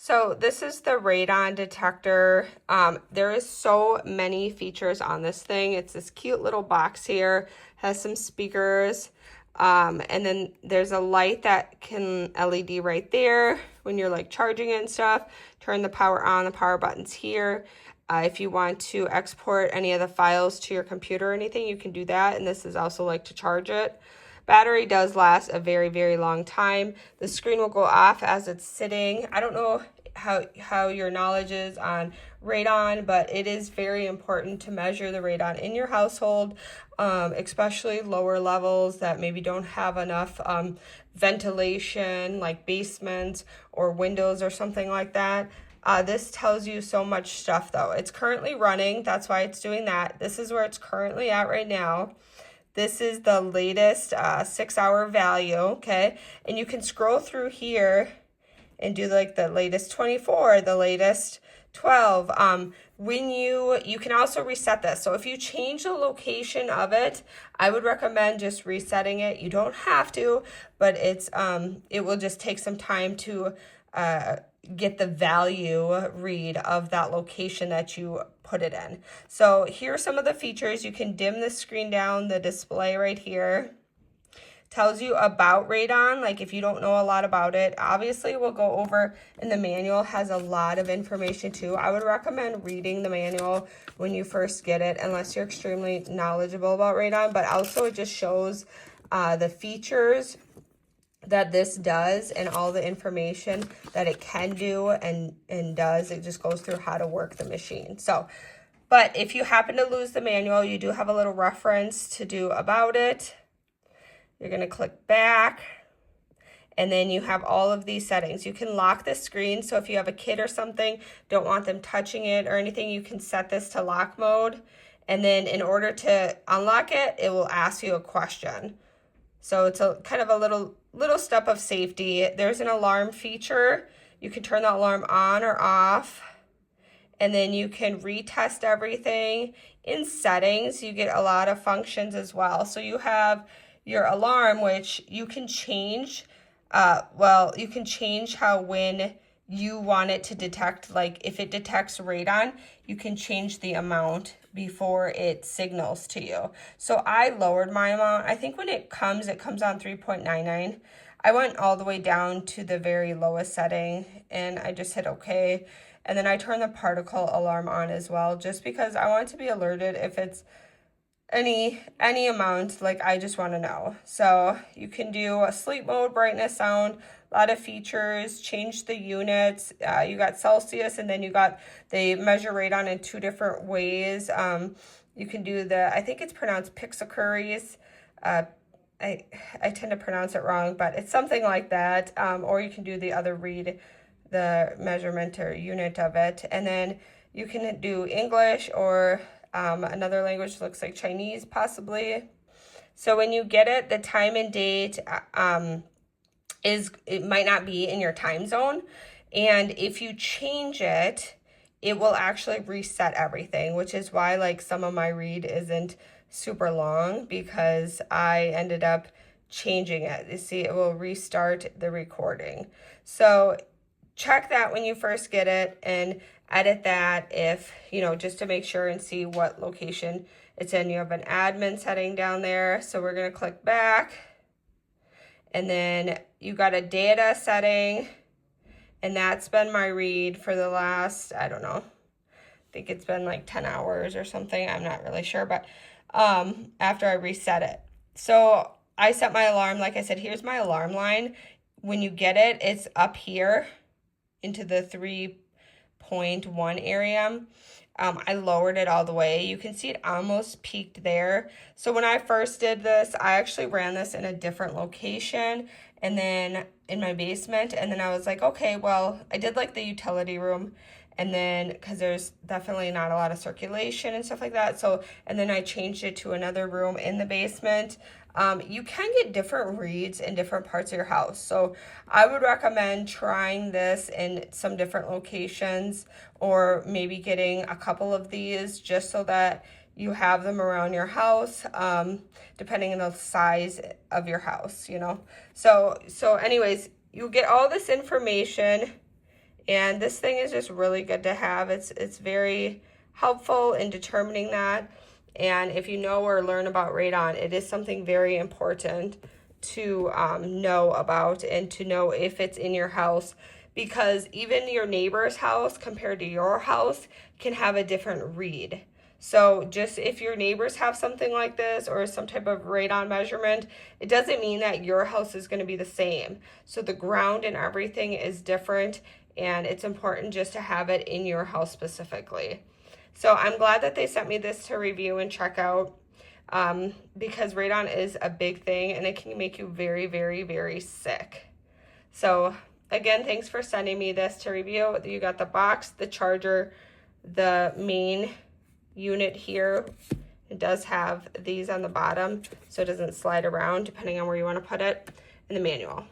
So this is the radon detector. There is so many features on this thing. It's this cute little box here, has some speakers, and then there's a light that can LED right there when you're like charging it and stuff. Turn the power on, the power button's here. If you want to export any of the files to your computer or anything, you can do that. And this is also like to charge it. Battery does last a very, very long time. The screen will go off as it's sitting. I don't know how your knowledge is on radon, but it is very important to measure the radon in your household, especially lower levels that maybe don't have enough ventilation, like basements or windows or something like that. This tells you so much stuff though. It's currently running, that's why it's doing that. This is where it's currently at right now. This is the latest 6-hour value, okay? And you can scroll through here and do like the latest 24, the latest 12. When you can also reset this. So if you change the location of it, I would recommend just resetting it. You don't have to, but it will just take some time to get the value read of that location that you put it in. So here are some of the features. You can dim the screen down, the display right here. Tells you about radon, like if you don't know a lot about it. Obviously, we'll go over, and the manual has a lot of information too. I would recommend reading the manual when you first get it, unless you're extremely knowledgeable about radon, but also it just shows the features that this does and all the information that it can do and does. It just goes through how to work the machine. So, but if you happen to lose the manual, you do have a little reference to do about it. You're going to click back, and then you have all of these settings. You can lock the screen, so if you have a kid or something, don't want them touching it or anything, you can set this to lock mode. And then in order to unlock it, it will ask you a question. So it's a kind of a little step of safety. There's an alarm feature. You can turn the alarm on or off, and then you can retest everything. In settings, you get a lot of functions as well. So you have your alarm, which you can change. You can change how when you want it to detect, like if it detects radon, you can change the amount before it signals to you. So I lowered my amount. I think when it comes on 3.99. I went all the way down to the very lowest setting, and I just hit okay. And then I turned the particle alarm on as well, just because I want to be alerted if it's any amount, like I just want to know. So you can do a sleep mode, brightness, sound, a lot of features, change the units. You got Celsius, and then they measure radon in 2 different ways. You can do I think it's pronounced pixacuries. I tend to pronounce it wrong, but it's something like that. Or you can do the other read, the measurement or unit of it. And then you can do English or another language, looks like Chinese possibly. So when you get it, the time and date it might not be in your time zone. And if you change it, it will actually reset everything, which is why like some of my read isn't super long, because I ended up changing it. You see, it will restart the recording. So check that when you first get it and edit that if, just to make sure and see what location it's in. You have an admin setting down there. So we're going to click back, and then you got a data setting, and that's been my read for the last, I don't know, I think it's been like 10 hours or something. I'm not really sure, but after I reset it. So I set my alarm. Like I said, here's my alarm line. When you get it, it's up here into the 3.1 area. I lowered it all the way. You can see it almost peaked there. So when I first did this, I actually ran this in a different location, and then in my basement. And then I was like, okay, well, I did like the utility room. And then, because there's definitely not a lot of circulation and stuff like that. So, and then I changed it to another room in the basement. You can get different reads in different parts of your house. So I would recommend trying this in some different locations, or maybe getting a couple of these just so that you have them around your house, depending on the size of your house, So anyways, you get all this information And this thing is just really good to have. It's very helpful in determining that. And if you know or learn about radon, it is something very important to know about and to know if it's in your house, because even your neighbor's house compared to your house can have a different read. So just if your neighbors have something like this or some type of radon measurement, it doesn't mean that your house is going to be the same. So the ground and everything is different, and it's important just to have it in your house specifically. So I'm glad that they sent me this to review and check out, because radon is a big thing and it can make you very, very, very sick. So again, thanks for sending me this to review. You got the box, the charger, the main unit here. It does have these on the bottom so it doesn't slide around depending on where you want to put it, and the manual.